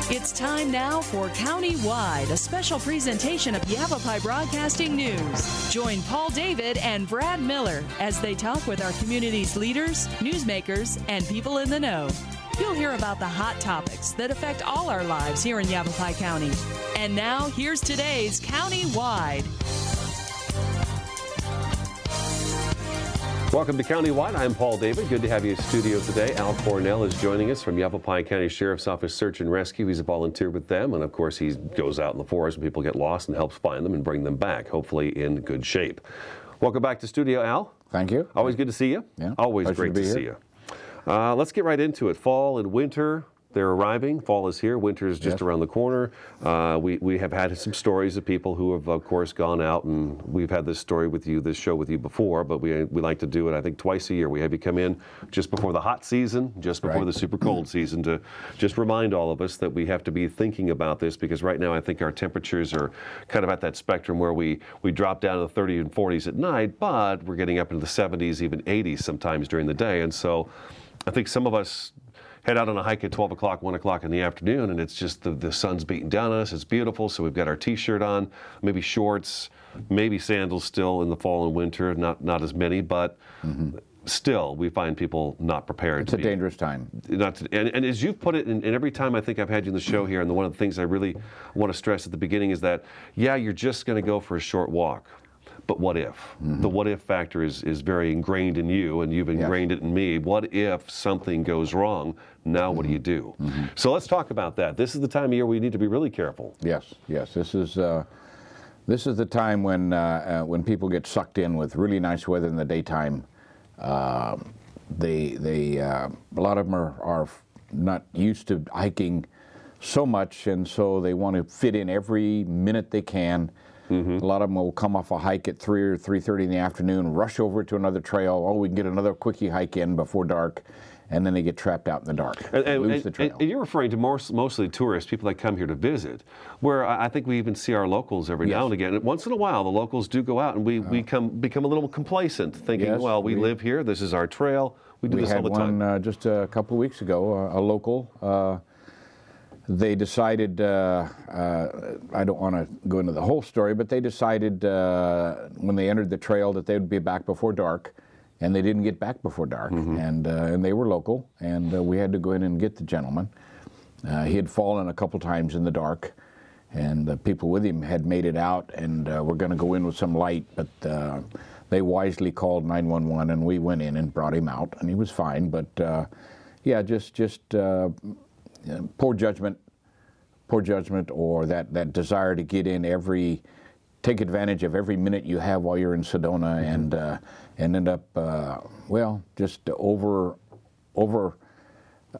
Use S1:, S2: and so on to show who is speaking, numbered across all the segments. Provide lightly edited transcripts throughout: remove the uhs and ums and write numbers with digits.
S1: It's time now for County-Wide, a special presentation of Yavapai Broadcasting News. Join Paul David and Brad Miller as they talk with our community's leaders, newsmakers, and people in the know. You'll hear about the hot topics that affect all our lives here in Yavapai County. And now, here's today's County-Wide.
S2: Welcome to County-Wide. I'm Paul David. Good to have you in studio today. Al Cornell is joining us from Yavapai County Sheriff's Office Search and Rescue. He's a volunteer with them, and of course he goes out in the forest when people get lost and helps find them and bring them back, hopefully in good shape. Welcome back to studio, Al.
S3: Thank you.
S2: Always good to see you.
S3: Yeah.
S2: Always great to see you. Let's get right into it. Fall and winter. They're arriving. Fall is here. Winter is just around the corner. We have had some stories of people who have, of course, gone out, and we've had this story with you, this show with you before, but we like to do it, I think, twice a year. We have you come in just before the hot season, just before the super cold season, to just remind all of us that we have to be thinking about this, because right now I think our temperatures are kind of at that spectrum where we drop down to the 30s and 40s at night, but we're getting up into the 70s, even 80s sometimes during the day. And so I think some of us head out on a hike at 12 o'clock, 1 o'clock in the afternoon, and it's just the sun's beating down on us. It's beautiful, so we've got our t-shirt on, maybe shorts, maybe sandals still in the fall and winter, not as many, but still we find people not prepared.
S3: It's a dangerous time.
S2: And as you've put it, and every time I think I've had you in the show here, and one of the things I really want to stress at the beginning is that, yeah, you're just going to go for a short walk. But what if? The what if factor is very ingrained in you, and you've ingrained it in me. What if something goes wrong? Now what do you do? So let's talk about that. This is the time of year we need to be really careful.
S3: Yes. This is the time when people get sucked in with really nice weather in the daytime. A lot of them are not used to hiking so much, and so they want to fit in every minute they can. A lot of them will come off a hike at 3 or 3:30 in the afternoon, rush over to another trail. Oh, we can get another quickie hike in before dark, and then they get trapped out in the dark. Lose the trail.
S2: And you're referring to mostly tourists, people that come here to visit, where I think we even see our locals every now and again. And once in a while, the locals do go out, and we become a little complacent, thinking, well, we live here, this is our trail, we do this all the time.
S3: We had one just a couple of weeks ago, a local. They decided, I don't want to go into the whole story, but they decided when they entered the trail that they would be back before dark, and they didn't get back before dark. And they were local, and we had to go in and get the gentleman. He had fallen a couple times in the dark, and the people with him had made it out, and were going to go in with some light, but they wisely called 911, and we went in and brought him out, and he was fine. But yeah, just poor judgment, or that desire to get in take advantage of every minute you have while you're in Sedona, and end up, well, just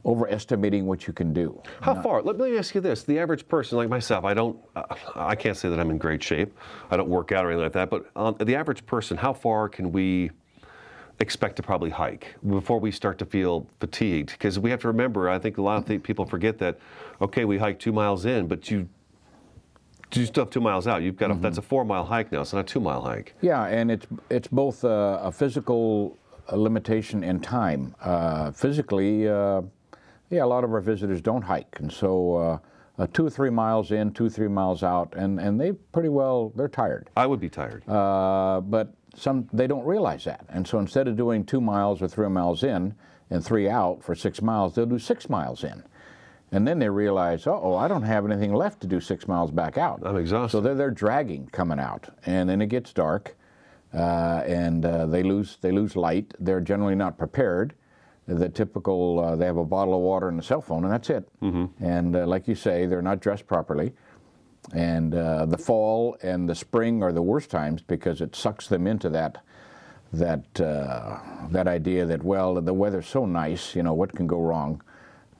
S3: overestimating what you can do.
S2: How far? Let me ask you this: the average person like myself, I can't say that I'm in great shape. I don't work out or anything like that. But the average person, how far can we expect to probably hike before we start to feel fatigued? Because we have to remember, I think a lot of people forget that, okay, we hike 2 miles in, but you still have 2 miles out. You've got that's a 4-mile hike now. It's not a 2-mile hike.
S3: Yeah, and it's both a physical limitation and time. Physically, yeah, a lot of our visitors don't hike, and so 2 or 3 miles in, 2 or 3 miles out, and they're tired. I
S2: would be tired.
S3: But they don't realize that, and so instead of doing 2 miles or 3 miles in and 3 out for 6 miles, they'll do 6 miles in, and then they realize, I don't have anything left to do 6 miles back out.
S2: I'm exhausted.
S3: So they're dragging coming out, and then it gets dark, and they lose light. They're generally not prepared. The typical, they have a bottle of water and a cell phone, and that's it. And like you say, they're not dressed properly. And the fall and the spring are the worst times, because it sucks them into that idea that, well, the weather's so nice, what can go wrong?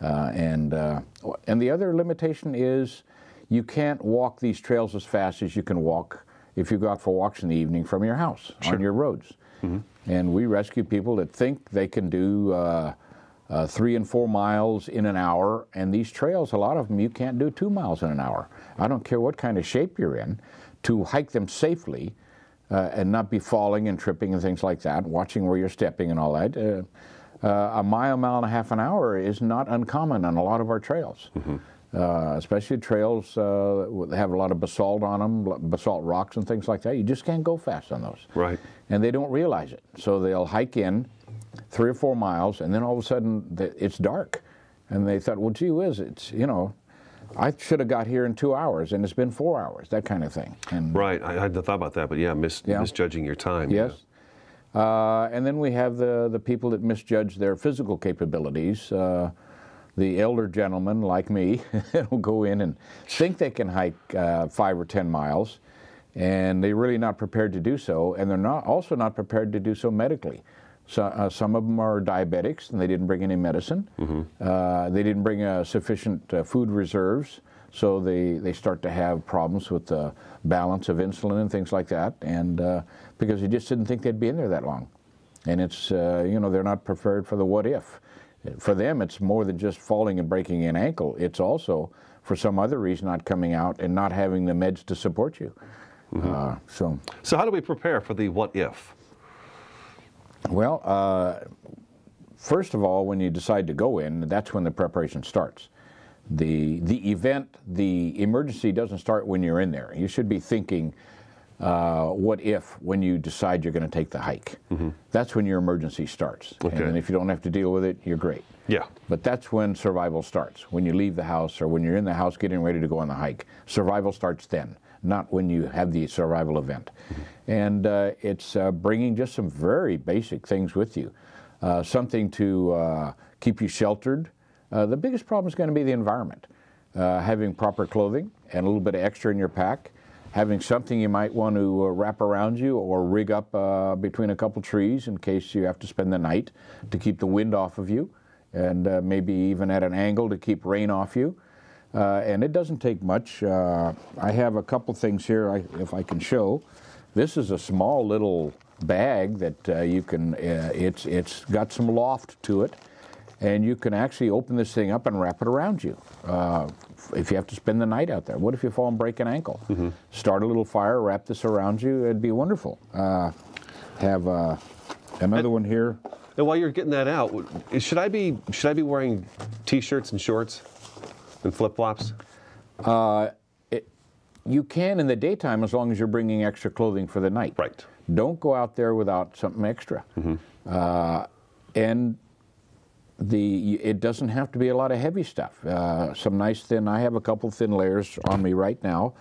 S3: And the other limitation is you can't walk these trails as fast as you can walk if you go out for walks in the evening from your house on your roads. And we rescue people that think they can do 3 and 4 miles in an hour, and these trails, a lot of them, you can't do 2 miles in an hour. I don't care what kind of shape you're in. To hike them safely and not be falling and tripping and things like that, watching where you're stepping and all that, a mile and a half an hour is not uncommon on a lot of our trails. especially trails that have a lot of basalt on them, basalt rocks and things like that. You just can't go fast on those.
S2: Right.
S3: And they don't realize it. So they'll hike in 3 or 4 miles, and then all of a sudden it's dark. And they thought, well, gee whiz, it's, you know, I should have got here in 2 hours, and it's been 4 hours, that kind of thing. And,
S2: right, I hadn't thought about that, but yeah, misjudging your time.
S3: yes.
S2: Yeah.
S3: And then we have the people that misjudge their physical capabilities. The elder gentlemen like me will go in and think they can hike 5 or 10 miles, and they're really not prepared to do so, and they're also not prepared to do so medically. So, some of them are diabetics, and they didn't bring any medicine. Mm-hmm. They didn't bring sufficient food reserves, so they start to have problems with the balance of insulin and things like that, and because they just didn't think they'd be in there that long. And it's, you know, they're not prepared for the what if. For them, it's more than just falling and breaking an ankle. It's also, for some other reason, not coming out and not having the meds to support you. Mm-hmm.
S2: So how do we prepare for the what if?
S3: Well, first of all, when you decide to go in, that's when the preparation starts. The event, the emergency doesn't start when you're in there. You should be thinking, what if, when you decide you're going to take the hike. Mm-hmm. That's when your emergency starts. Okay. And if you don't have to deal with it, you're great.
S2: Yeah. But
S3: that's when survival starts. When you leave the house or when you're in the house getting ready to go on the hike. Survival starts then, not when you have the survival event. Mm-hmm. And it's bringing just some very basic things with you. Something to keep you sheltered. The biggest problem is going to be the environment. Having proper clothing and a little bit of extra in your pack. Having something you might want to wrap around you or rig up between a couple trees in case you have to spend the night to keep the wind off of you, and maybe even at an angle to keep rain off you. And it doesn't take much. I have a couple things here, if I can show. This is a small little bag that you can, it's got some loft to it, and you can actually open this thing up and wrap it around you. If you have to spend the night out there. What if you fall and break an ankle? Mm-hmm. Start a little fire, wrap this around you, it'd be wonderful. Have another one here.
S2: And while you're getting that out, should I be wearing t-shirts and shorts and flip-flops?
S3: You can in the daytime as long as you're bringing extra clothing for the night.
S2: Right.
S3: Don't go out there without something extra. Mm-hmm. And it doesn't have to be a lot of heavy stuff. Some nice thin, I have a couple thin layers on me right now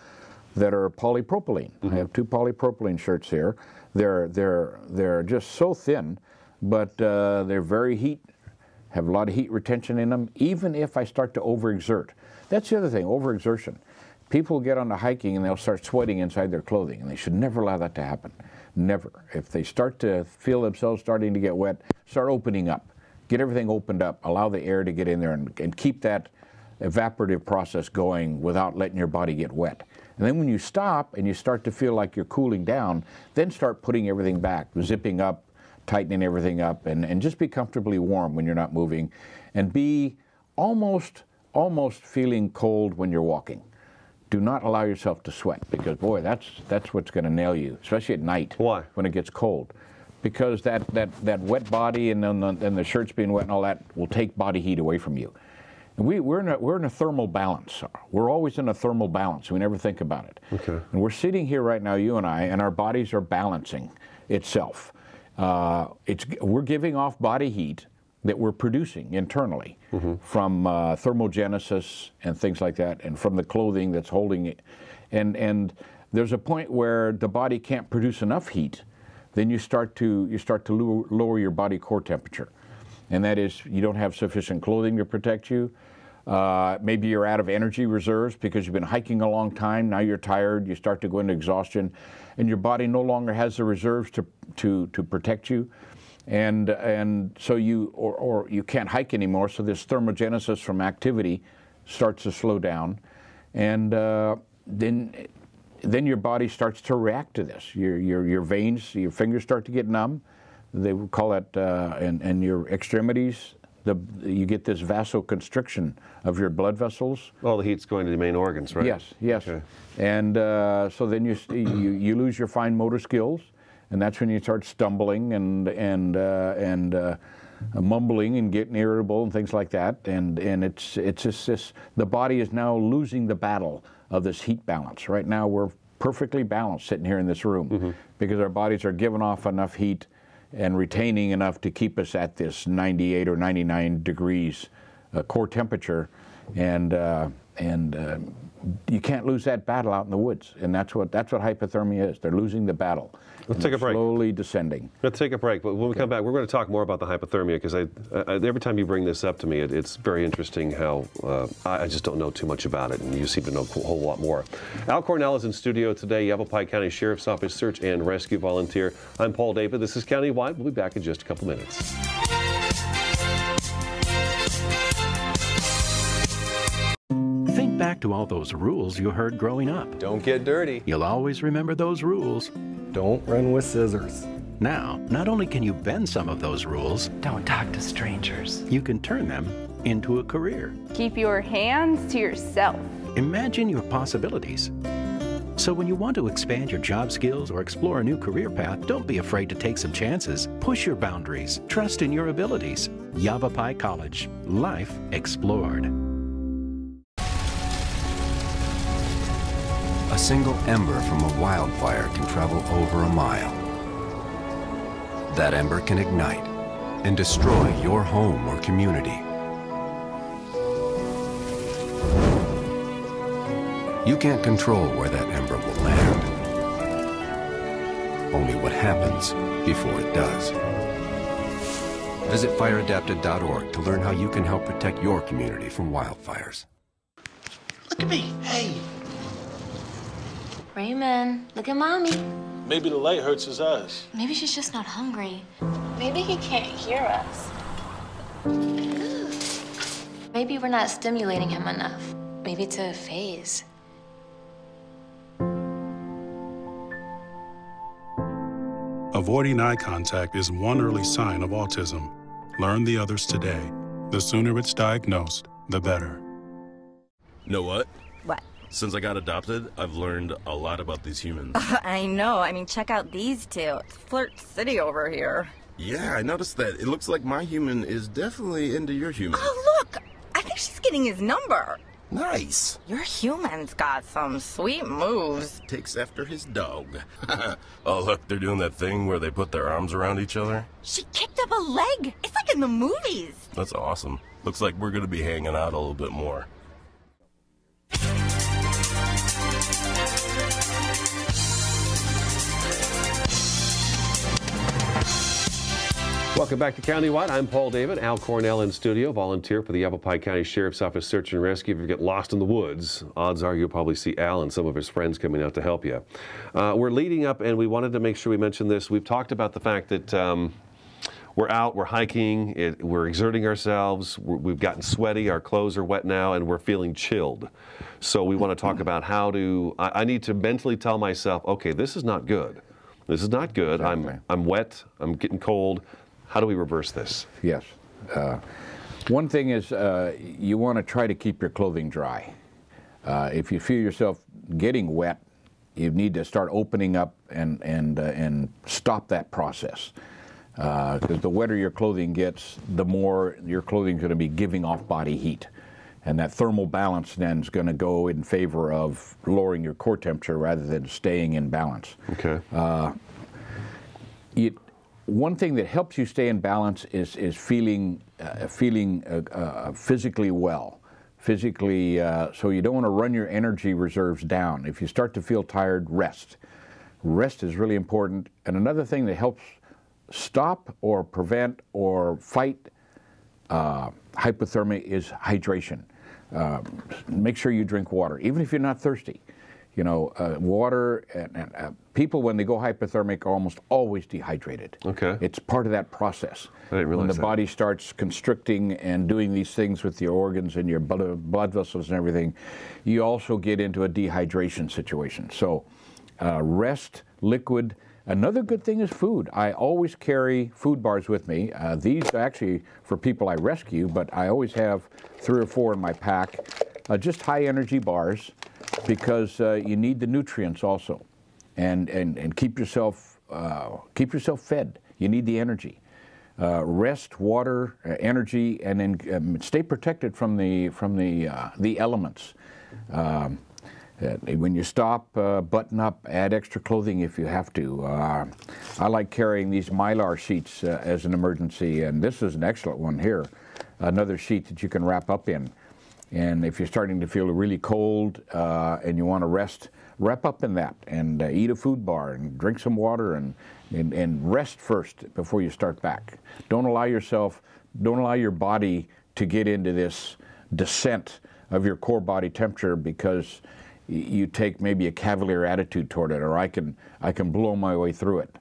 S3: that are polypropylene. Mm-hmm. I have 2 polypropylene shirts here. They're just so thin, but they're very have a lot of heat retention in them, even if I start to overexert. That's the other thing, overexertion. People get on the hiking and they'll start sweating inside their clothing, and they should never allow that to happen. Never. If they start to feel themselves starting to get wet, start opening up. Get everything opened up, allow the air to get in there and keep that evaporative process going without letting your body get wet. And then when you stop and you start to feel like you're cooling down, then start putting everything back, zipping up, tightening everything up, and just be comfortably warm when you're not moving, and be almost feeling cold when you're walking. Do not allow yourself to sweat, because boy, that's what's going to nail you, especially at night.
S2: Why?
S3: When it gets cold. Because that wet body and the shirts being wet and all that will take body heat away from you. And we're in a thermal balance. We're always in a thermal balance. We never think about it. Okay. And we're sitting here right now, you and I, and our bodies are balancing itself. We're giving off body heat that we're producing internally from thermogenesis and things like that, and from the clothing that's holding it. And there's a point where the body can't produce enough heat. Then you start to lower your body core temperature, and that is you don't have sufficient clothing to protect you. Maybe you're out of energy reserves because you've been hiking a long time. Now you're tired. You start to go into exhaustion, and your body no longer has the reserves to protect you, and so you can't hike anymore. So this thermogenesis from activity starts to slow down, and then your body starts to react to this. Your veins, your fingers start to get numb. They would call that, and your extremities, you get this vasoconstriction of your blood vessels.
S2: All the heat's going to the main organs, right?
S3: Yes. Okay. And so then you lose your fine motor skills, and that's when you start stumbling and mumbling and getting irritable and things like that. And it's just this, the body is now losing the battle of this heat balance. Right now we're perfectly balanced sitting here in this room because our bodies are giving off enough heat and retaining enough to keep us at this 98 or 99 degrees core temperature. And you can't lose that battle out in the woods, and that's what hypothermia is. They're losing the battle.
S2: Let's take a break.
S3: Slowly descending.
S2: Let's take a break. But when we come back, we're going to talk more about the hypothermia, because every time you bring this up to me, it's very interesting how I just don't know too much about it, and you seem to know a whole lot more. Al Cornell is in studio today, Yavapai County Sheriff's Office Search and Rescue Volunteer. I'm Paul David. This is Countywide. We'll be back in just a couple minutes.
S4: Think back to all those rules you heard growing up.
S5: Don't get dirty.
S4: You'll always remember those rules.
S5: Don't run with scissors.
S4: Now, not only can you bend some of those rules,
S6: Don't talk to strangers.
S4: you can turn them into a career.
S7: Keep your hands to yourself.
S4: Imagine your possibilities. So when you want to expand your job skills or explore a new career path, don't be afraid to take some chances. Push your boundaries. Trust in your abilities. Yavapai College. Life explored.
S8: A single ember from a wildfire can travel over a mile. That ember can ignite and destroy your home or community. You can't control where that ember will land. Only what happens before it does. Visit fireadapted.org to learn how you can help protect your community from wildfires.
S9: Look at me. Hey.
S10: Raymond, look at Mommy.
S9: Maybe the light hurts his eyes.
S10: Maybe she's just not hungry. Maybe he can't hear us. Maybe we're not stimulating him enough. Maybe it's a phase.
S11: Avoiding eye contact is one early sign of autism. Learn the others today. The sooner it's diagnosed, the better.
S12: Know what?
S13: What?
S12: Since I got adopted, I've learned a lot about these humans.
S13: I know. I mean, check out these two. It's Flirt City over here.
S12: Yeah, I noticed that. It looks like my human is definitely into your human.
S13: Oh, look! I think she's getting his number.
S12: Nice.
S13: Your human's got some sweet moves.
S12: Takes after his dog. Oh, look, they're doing that thing where they put their arms around each other.
S13: She kicked up a leg. It's like in the movies.
S12: That's awesome. Looks like we're going to be hanging out a little bit more.
S2: Welcome back to Countywide. I'm Paul David. Al Cornell in studio, volunteer for the Yavapai County Sheriff's Office Search and Rescue. If you get lost in the woods, odds are you'll probably see Al and some of his friends coming out to help you. We're leading up, and we wanted to make sure we mentioned this. We've talked about the fact that we're out, we're hiking, we're exerting ourselves, we've gotten sweaty, our clothes are wet now, and we're feeling chilled. So we want to talk about how to, I need to mentally tell myself, okay, this is not good. This is not good.
S3: Exactly.
S2: I'm wet, I'm getting cold. How do we reverse this?
S3: Yes. One thing is you want to try to keep your clothing dry. If you feel yourself getting wet, you need to start opening up and stop that process. Because the wetter your clothing gets, the more your clothing is going to be giving off body heat. And that thermal balance then is going to go in favor of lowering your core temperature rather than staying in balance.
S2: Okay.
S3: One thing that helps you stay in balance is feeling physically well. Physically, so you don't want to run your energy reserves down. If you start to feel tired, rest. Rest is really important. And another thing that helps stop or prevent or fight hypothermia is hydration. Make sure you drink water, even if you're not thirsty. You know, water, and people when they go hypothermic are almost always dehydrated.
S2: Okay.
S3: It's part of that process.
S2: I didn't realize
S3: when the
S2: that.
S3: body starts constricting and doing these things with your organs and your blood vessels and everything, you also get into a dehydration situation. So rest, liquid. Another good thing is food. I always carry food bars with me. These are actually for people I rescue, but I always have 3 or 4 in my pack. Just high energy bars, because you need the nutrients also, and keep yourself fed. You need the energy. rest, water, energy, and then stay protected from the elements. When you stop, button up, add extra clothing if you have to. I like carrying these Mylar sheets as an emergency, and this is an excellent one here. Another sheet that you can wrap up in. And if you're starting to feel really cold and you want to rest, wrap up in that and eat a food bar and drink some water and rest first before you start back. Don't allow your body to get into this descent of your core body temperature because you take maybe a cavalier attitude toward it, or I can blow my way through it.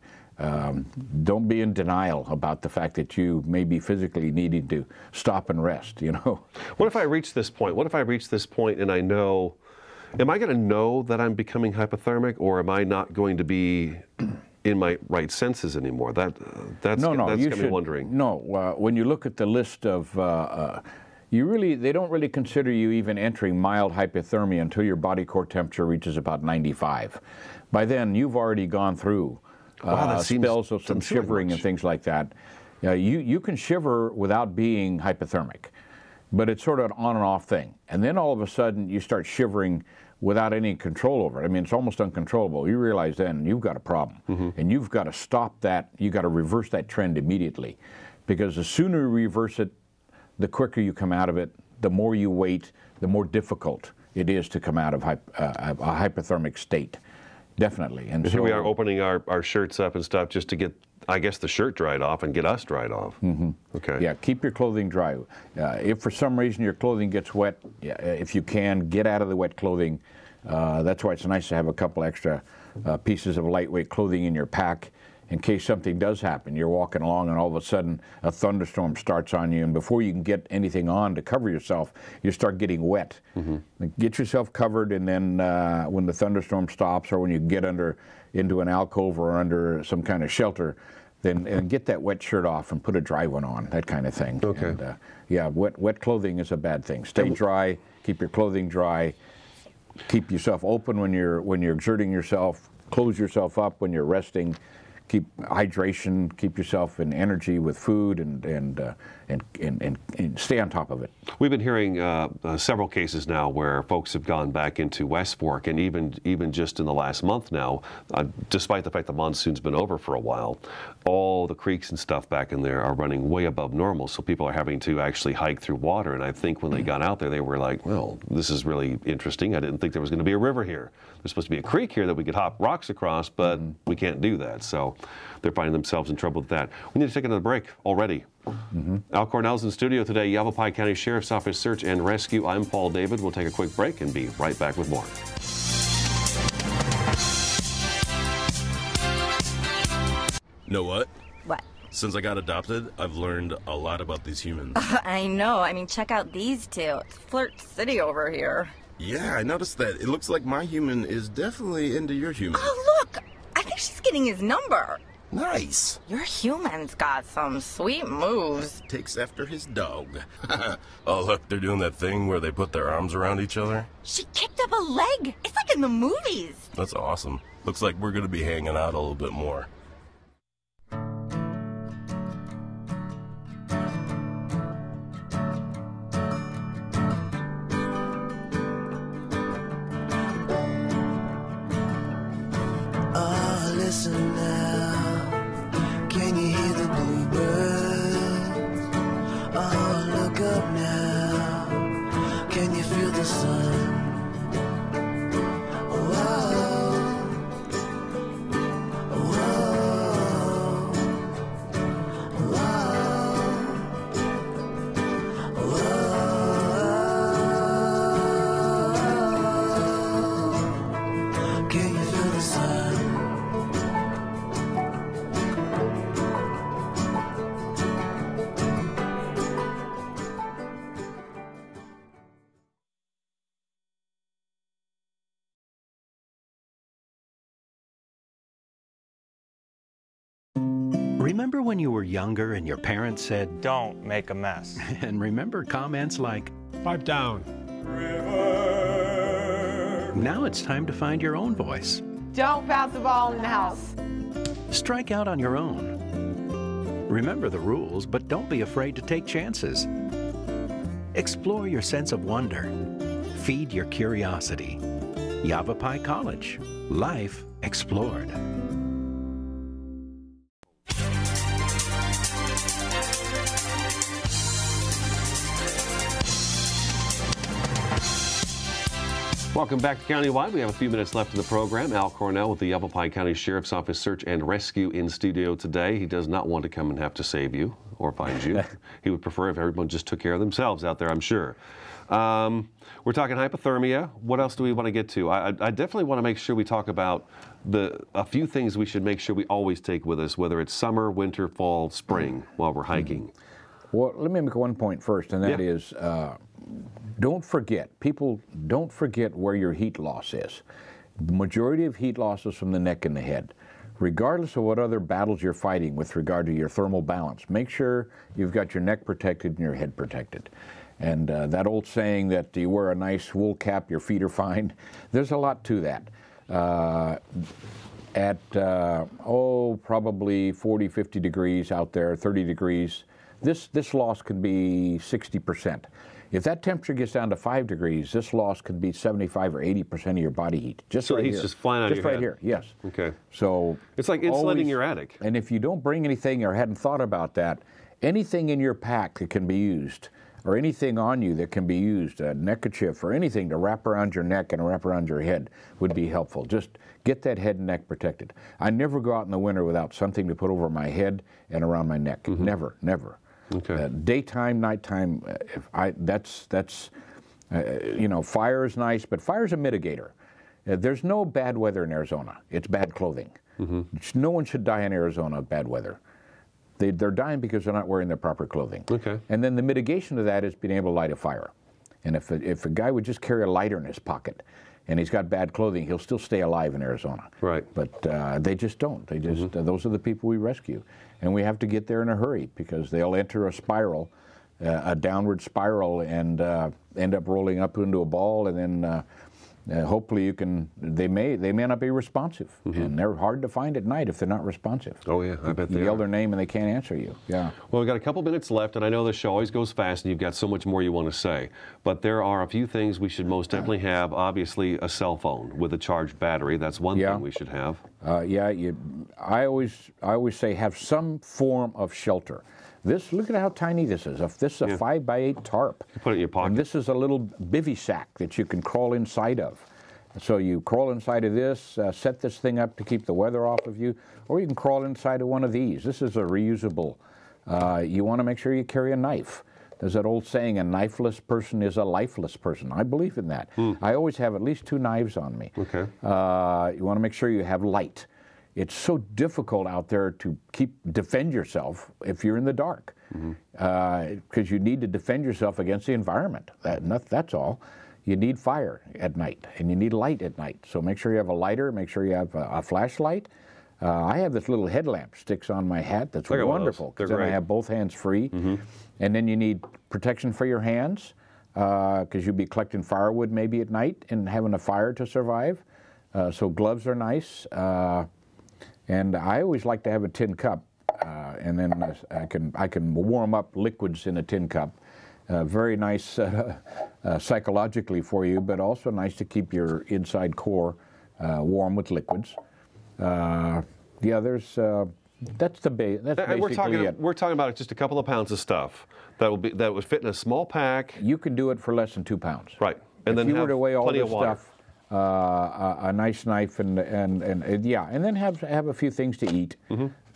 S3: Don't be in denial about the fact that you may be physically needing to stop and rest, you know.
S2: What if I reach this point? What if I reach this point and I know, am I going to know that I'm becoming hypothermic, or am I not going to be in my right senses anymore? That's got me wondering.
S3: No, when you look at the list of, they don't really consider you even entering mild hypothermia until your body core temperature reaches about 95. By then, you've already gone through spells of some shivering and things like that. You can shiver without being hypothermic, but it's sort of an on and off thing. And then all of a sudden you start shivering without any control over it. I mean, it's almost uncontrollable. You realize then you've got a problem, and you've got to stop that. You've got to reverse that trend immediately, because the sooner you reverse it, the quicker you come out of it. The more you wait, the more difficult it is to come out of a hypothermic state. Definitely. And
S2: here we are opening our shirts up and stuff just to get, I guess, the shirt dried off and get us dried off. Okay.
S3: Yeah, keep your clothing dry. If for some reason your clothing gets wet, if you can, get out of the wet clothing. That's why it's nice to have a couple extra pieces of lightweight clothing in your pack in case something does happen. You're walking along and all of a sudden a thunderstorm starts on you, and before you can get anything on to cover yourself, you start getting wet. Get yourself covered, and then when the thunderstorm stops, or when you get into an alcove or under some kind of shelter, then get that wet shirt off and put a dry one on, that kind of thing.
S2: Okay.
S3: And, yeah, wet clothing is a bad thing. Stay dry, keep your clothing dry, keep yourself open when you're exerting yourself, close yourself up when you're resting. Keep hydration, keep yourself in energy with food, and stay on top of it.
S2: We've been hearing several cases now where folks have gone back into West Fork, and even just in the last month now, despite the fact the monsoon's been over for a while, all the creeks and stuff back in there are running way above normal, so people are having to actually hike through water. And I think when they got out there, they were like, well, this is really interesting. I didn't think there was going to be a river here. There's supposed to be a creek here that we could hop rocks across, but we can't do that. So they're finding themselves in trouble with that. We need to take another break already. Al Cornell's in the studio today, Yavapai County Sheriff's Office Search and Rescue. I'm Paul David. We'll take a quick break and be right back with more.
S12: Know what?
S13: What?
S12: Since I got adopted, I've learned a lot about these humans.
S13: I know. I mean, check out these two. It's Flirt City over here.
S12: Yeah, I noticed that. It looks like my human is definitely into your human.
S13: Oh, look! I think she's getting his number.
S12: Nice.
S13: Your human's got some sweet moves.
S12: Takes after his dog. Oh, look, they're doing that thing where they put their arms around each other.
S13: She kicked up a leg. It's like in the movies.
S12: That's awesome. Looks like we're going to be hanging out a little bit more.
S14: Listen now, can you hear the bluebirds? Oh, look up now, can you feel the sun? Can you feel the sun?
S4: Remember when you were younger and your parents said,
S5: "Don't make a mess."
S4: And remember comments like,
S5: "Pipe down."
S4: Now it's time to find your own voice.
S15: Don't bounce the ball in the house.
S4: Strike out on your own. Remember the rules, but don't be afraid to take chances. Explore your sense of wonder. Feed your curiosity. Yavapai College. Life explored.
S2: Welcome back to Countywide. We have a few minutes left in the program. Al Cornell with the Yavapai County Sheriff's Office Search and Rescue in studio today. He does not want to come and have to save you or find you. He would prefer if everyone just took care of themselves out there, I'm sure. We're talking hypothermia. What else do we want to get to? I definitely want to make sure we talk about a few things we should make sure we always take with us, whether it's summer, winter, fall, spring, while we're hiking.
S3: Well, let me make one point first, and that is, don't forget, people don't forget where your heat loss is. The majority of heat loss is from the neck and the head. Regardless of what other battles you're fighting with regard to your thermal balance, make sure you've got your neck protected and your head protected. And that old saying that you wear a nice wool cap, your feet are fine, there's a lot to that. Probably 40, 50 degrees out there, 30 degrees, this loss can be 60%. If that temperature gets down to 5 degrees, this loss could be 75 or 80% of your body heat. Just
S2: so
S3: right
S2: heat's
S3: here.
S2: Just flying out of your head.
S3: Just right here, yes.
S2: Okay.
S3: So
S2: it's like insulating your attic.
S3: And if you don't bring anything or hadn't thought about that, anything in your pack that can be used, or anything on you that can be used, a neckerchief or anything to wrap around your neck and wrap around your head would be helpful. Just get that head and neck protected. I never go out in the winter without something to put over my head and around my neck. Mm-hmm. Never, never.
S2: Okay.
S3: Daytime, nighttime, fire is nice, but fire's a mitigator. There's no bad weather in Arizona. It's bad clothing. Mm-hmm. No one should die in Arizona of bad weather. They're dying because they're not wearing their proper clothing.
S2: Okay.
S3: And then the mitigation of that is being able to light a fire. And if a guy would just carry a lighter in his pocket, and he's got bad clothing, he'll still stay alive in Arizona.
S2: Right.
S3: But they just don't. They just those are the people we rescue, and we have to get there in a hurry because they'll enter a spiral, a downward spiral, and end up rolling up into a ball, and then hopefully you can. They may not be responsive, and they're hard to find at night if they're not responsive.
S2: Oh yeah, I bet they
S3: You yell
S2: are.
S3: their name and they can't answer you. Yeah.
S2: Well, we've got a couple minutes left, and I know the show always goes fast, and you've got so much more you want to say. But there are a few things we should most definitely have. Obviously, a cell phone with a charged battery. That's one thing we should have.
S3: I always say have some form of shelter. Look at how tiny this is. This is a 5x8 tarp.
S2: You put it in your pocket.
S3: And this is a little bivy sack that you can crawl inside of. So you crawl inside of this, set this thing up to keep the weather off of you, or you can crawl inside of one of these. This is a reusable. You want to make sure you carry a knife. There's that old saying, a knifeless person is a lifeless person. I believe in that. I always have at least 2 knives on me.
S2: Okay.
S3: You want to make sure you have light. It's so difficult out there to defend yourself if you're in the dark, because you need to defend yourself against the environment. That's all. You need fire at night, and you need light at night. So make sure you have a lighter. Make sure you have a flashlight. I have this little headlamp sticks on my hat. That's wonderful, because then I have both hands free. And then you need protection for your hands, because you'll be collecting firewood maybe at night and having a fire to survive. So gloves are nice. And I always like to have a tin cup, and then I can warm up liquids in a tin cup. Very nice psychologically for you, but also nice to keep your inside core warm with liquids. That's basically it.
S2: We're talking about just a couple of pounds of stuff that would fit in a small pack.
S3: You can do it for less than 2 pounds.
S2: Right, and then
S3: if you were to weigh all this stuff.
S2: A
S3: nice knife and then have a few things to eat.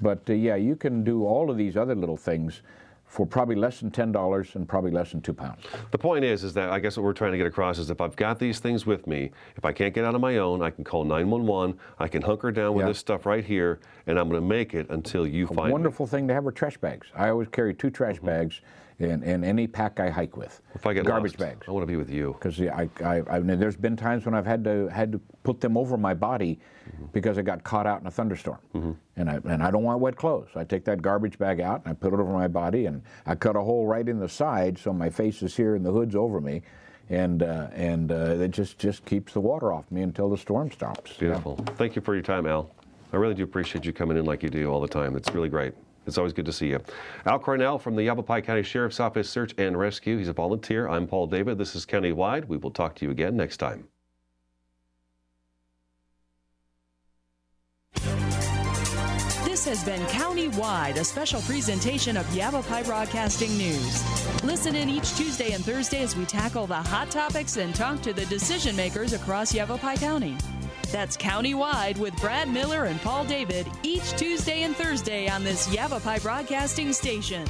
S3: But you can do all of these other little things for probably less than $10 and probably less than 2 pounds.
S2: The point is that I guess what we're trying to get across is if I've got these things with me, if I can't get out on my own, I can call 911. I can hunker down with this stuff right here, and I'm going to make it until you find me.
S3: A wonderful thing to have are trash bags. I always carry 2 trash bags in any pack I hike with.
S2: If I get
S3: garbage
S2: lost,
S3: bags,
S2: I want to be with you.
S3: Because there's been times when I've had to put them over my body because I got caught out in a thunderstorm, and I don't want wet clothes. I take that garbage bag out and I put it over my body, and I cut a hole right in the side so my face is here and the hood's over me, and it just keeps the water off me until the storm stops.
S2: Beautiful. Thank you for your time, Al. I really do appreciate you coming in like you do all the time. It's really great. It's always good to see you. Al Cornell from the Yavapai County Sheriff's Office Search and Rescue. He's a volunteer. I'm Paul David. This is Countywide. We will talk to you again next time.
S1: This has been Countywide, a special presentation of Yavapai Broadcasting News. Listen in each Tuesday and Thursday as we tackle the hot topics and talk to the decision makers across Yavapai County. That's Countywide with Brad Miller and Paul David each Tuesday and Thursday on this Yavapai Broadcasting station.